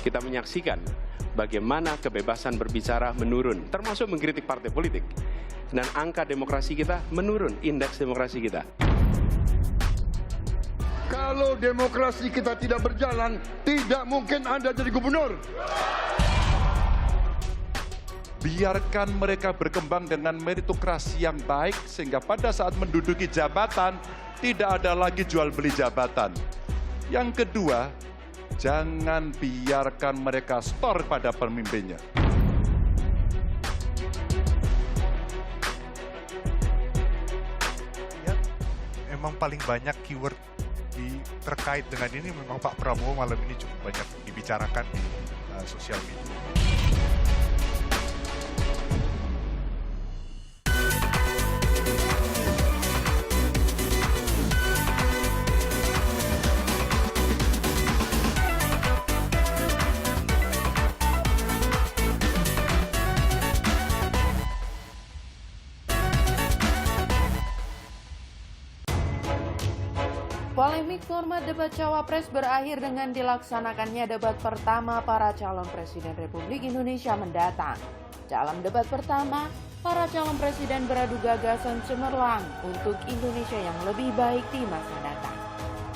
kita menyaksikan bagaimana kebebasan berbicara menurun, termasuk mengkritik partai politik. Dan angka demokrasi kita menurun, indeks demokrasi kita. Kalau demokrasi kita tidak berjalan, tidak mungkin Anda jadi gubernur. Biarkan mereka berkembang dengan meritokrasi yang baik, sehingga pada saat menduduki jabatan, tidak ada lagi jual beli jabatan. Yang kedua, jangan biarkan mereka store pada pemimpinnya. Ya, memang paling banyak keyword terkait dengan ini memang Pak Prabowo malam ini cukup banyak dibicarakan di sosial media. Polemik format debat Cawapres berakhir dengan dilaksanakannya debat pertama para calon Presiden Republik Indonesia mendatang. Dalam debat pertama, para calon presiden beradu gagasan cemerlang untuk Indonesia yang lebih baik di masa datang.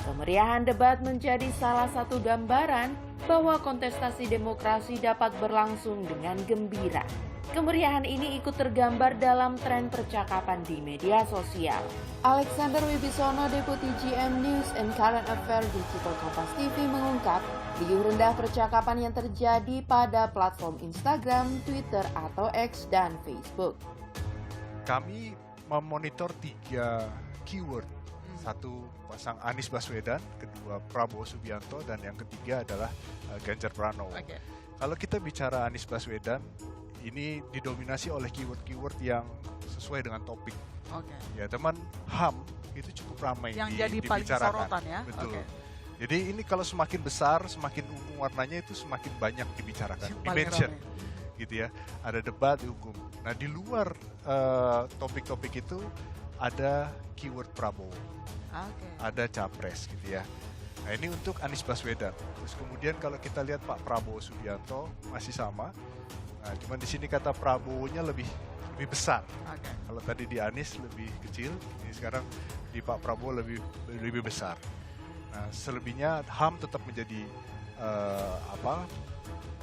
Kemeriahan debat menjadi salah satu gambaran bahwa kontestasi demokrasi dapat berlangsung dengan gembira. Kemeriahan ini ikut tergambar dalam tren percakapan di media sosial. Alexander Wibisono, Deputi GM News and Current Affairs Digital Kompas TV mengungkap, riuh rendah percakapan yang terjadi pada platform Instagram, Twitter atau X dan Facebook. Kami memonitor 3 keyword. Satu, pasang Anies Baswedan, kedua Prabowo Subianto, dan yang ketiga adalah Ganjar Pranowo. Okay. Kalau kita bicara Anies Baswedan, ini didominasi oleh keyword-keyword yang sesuai dengan topik. Okay. Ya, teman HAM itu cukup ramai yang jadi paling dibicarakan. sorotan ya. Betul. Okay. Jadi ini kalau semakin besar, semakin ungu warnanya itu semakin banyak dibicarakan. Dimension, gitu ya. Ada debat di hukum. Nah, di luar topik-topik itu ada keyword Prabowo, ada capres, gitu ya. Nah, ini untuk Anies Baswedan. Terus kemudian kalau kita lihat Pak Prabowo Subianto masih sama. Nah, cuman di sini kata Prabowo-nya lebih besar. Okay. Kalau tadi di Anies lebih kecil, ini sekarang di Pak Prabowo lebih besar. Nah, selebihnya HAM tetap menjadi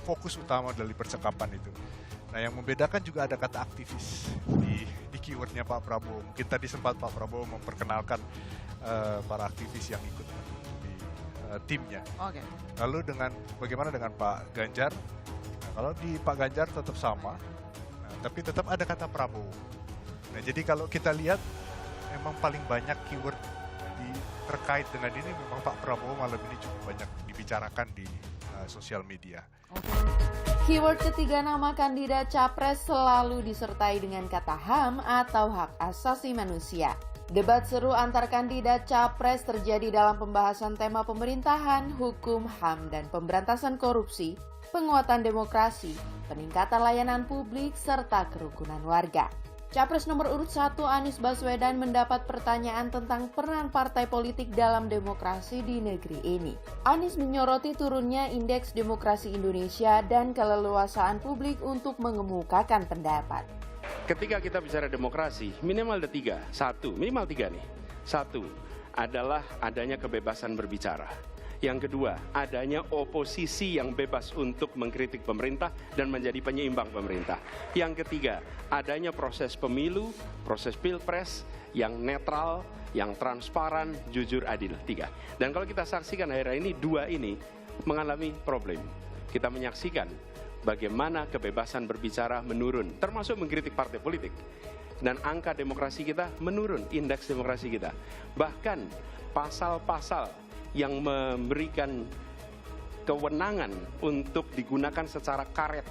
fokus utama dari percakapan itu. Nah, yang membedakan juga ada kata aktivis di keywordnya Pak Prabowo. Mungkin tadi sempat Pak Prabowo memperkenalkan para aktivis yang ikut di timnya. Okay. Lalu bagaimana dengan Pak Ganjar? Kalau di Pak Ganjar tetap sama, tapi tetap ada kata Prabowo. Nah, jadi kalau kita lihat, memang paling banyak keyword terkait dengan ini memang Pak Prabowo malam ini cukup banyak dibicarakan di sosial media. Keyword ketiga nama kandidat capres selalu disertai dengan kata HAM atau hak asasi manusia. Debat seru antar kandidat capres terjadi dalam pembahasan tema pemerintahan, hukum, HAM, dan pemberantasan korupsi, penguatan demokrasi, peningkatan layanan publik, serta kerukunan warga. Capres nomor urut 1 Anies Baswedan mendapat pertanyaan tentang peran partai politik dalam demokrasi di negeri ini. Anies menyoroti turunnya indeks demokrasi Indonesia dan keleluasaan publik untuk mengemukakan pendapat. Ketika kita bicara demokrasi, minimal ada 3. Minimal 3 nih. 1 adalah adanya kebebasan berbicara. Yang kedua, adanya oposisi yang bebas untuk mengkritik pemerintah dan menjadi penyeimbang pemerintah. Yang ketiga, adanya proses pemilu, proses pilpres yang netral, yang transparan, jujur, adil. 3. Dan kalau kita saksikan akhir-akhir ini, 2 ini mengalami problem. Kita menyaksikan bagaimana kebebasan berbicara menurun, termasuk mengkritik partai politik. Dan angka demokrasi kita menurun, indeks demokrasi kita. Bahkan pasal-pasal yang memberikan kewenangan untuk digunakan secara karet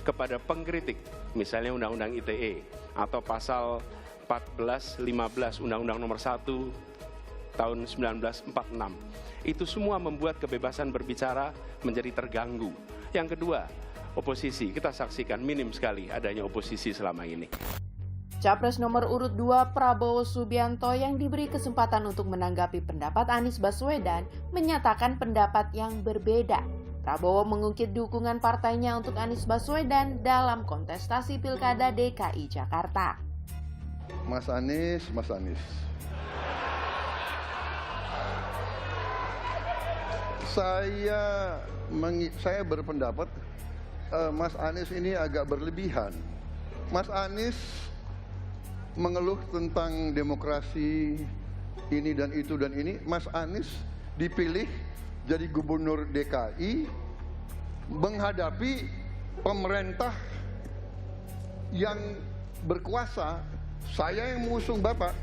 kepada pengkritik, misalnya Undang-Undang ITE atau pasal 14, 15 Undang-Undang Nomor 1 tahun 1946. Itu semua membuat kebebasan berbicara menjadi terganggu. Yang kedua, oposisi. Kita saksikan minim sekali adanya oposisi selama ini. Capres nomor urut 2 Prabowo Subianto yang diberi kesempatan untuk menanggapi pendapat Anies Baswedan menyatakan pendapat yang berbeda. Prabowo mengungkit dukungan partainya untuk Anies Baswedan dalam kontestasi Pilkada DKI Jakarta. Mas Anies. Saya berpendapat Mas Anies ini agak berlebihan. Mas Anies mengeluh tentang demokrasi ini dan itu dan ini. Mas Anies dipilih jadi gubernur DKI menghadapi pemerintah yang berkuasa. Saya yang mengusung Bapak.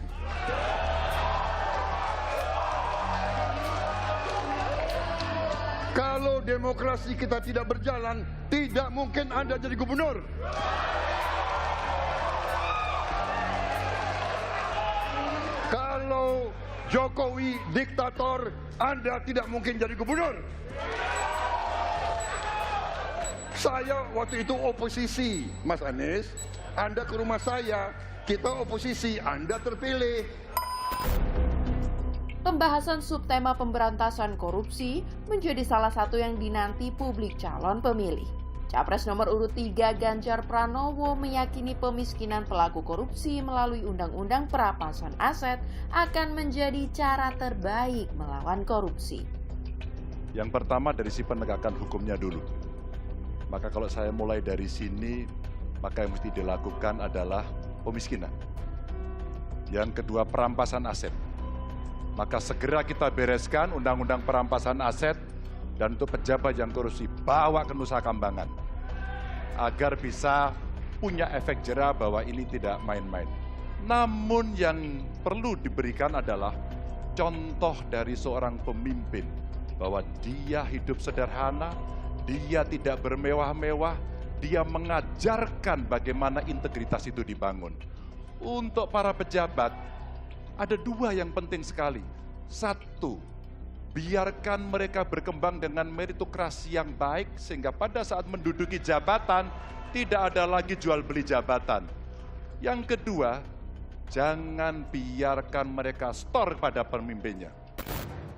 Kalau demokrasi kita tidak berjalan, tidak mungkin Anda jadi gubernur. Kalau Jokowi diktator, Anda tidak mungkin jadi gubernur. Saya waktu itu oposisi, Mas Anies. Anda ke rumah saya, kita oposisi, Anda terpilih. Pembahasan subtema pemberantasan korupsi menjadi salah satu yang dinanti publik calon pemilih. Capres nomor urut 3 Ganjar Pranowo meyakini pemiskinan pelaku korupsi melalui Undang-Undang Perampasan Aset akan menjadi cara terbaik melawan korupsi. Yang pertama dari si penegakan hukumnya dulu. Maka kalau saya mulai dari sini, maka yang mesti dilakukan adalah pemiskinan. Yang kedua, perampasan aset. Maka segera kita bereskan Undang-Undang Perampasan Aset dan untuk pejabat yang korupsi bawa ke Nusa Kambangan agar bisa punya efek jera bahwa ini tidak main-main. Namun yang perlu diberikan adalah contoh dari seorang pemimpin bahwa dia hidup sederhana, dia tidak bermewah-mewah, dia mengajarkan bagaimana integritas itu dibangun. Untuk para pejabat, ada dua yang penting sekali. Satu, biarkan mereka berkembang dengan meritokrasi yang baik sehingga pada saat menduduki jabatan tidak ada lagi jual beli jabatan. Yang kedua, jangan biarkan mereka store pada pemimpinnya.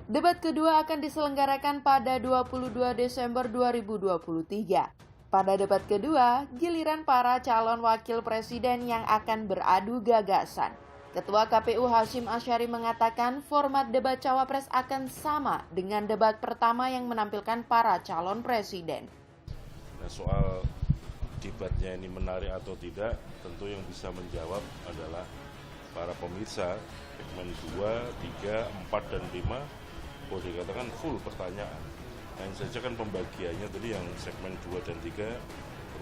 Debat kedua akan diselenggarakan pada 22 Desember 2023. Pada debat kedua, giliran para calon wakil presiden yang akan beradu gagasan. Ketua KPU Hasyim Asyari mengatakan format debat cawapres akan sama dengan debat pertama yang menampilkan para calon presiden. Nah, soal debatnya ini menarik atau tidak, tentu yang bisa menjawab adalah para pemirsa segmen 2, 3, 4, dan 5, boleh dikatakan full pertanyaan. Hanya saja kan pembagiannya tadi yang segmen 2 dan 3,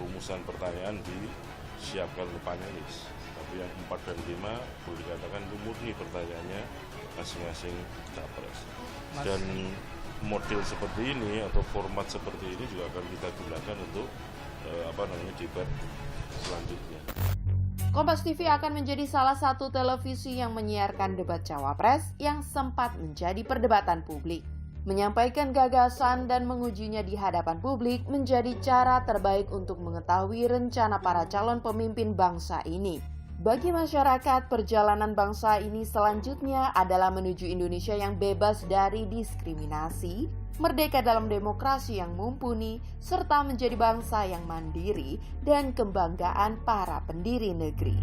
rumusan pertanyaan disiapkan ke panelis. Tapi yang 4 dan 5 boleh dikatakan itu murni pertanyaannya masing-masing capres. Dan model seperti ini atau format seperti ini juga akan kita gunakan untuk debat selanjutnya. Kompas TV akan menjadi salah satu televisi yang menyiarkan debat cawapres yang sempat menjadi perdebatan publik. Menyampaikan gagasan dan mengujinya di hadapan publik menjadi cara terbaik untuk mengetahui rencana para calon pemimpin bangsa ini. Bagi masyarakat, perjalanan bangsa ini selanjutnya adalah menuju Indonesia yang bebas dari diskriminasi, merdeka dalam demokrasi yang mumpuni, serta menjadi bangsa yang mandiri dan kebanggaan para pendiri negeri.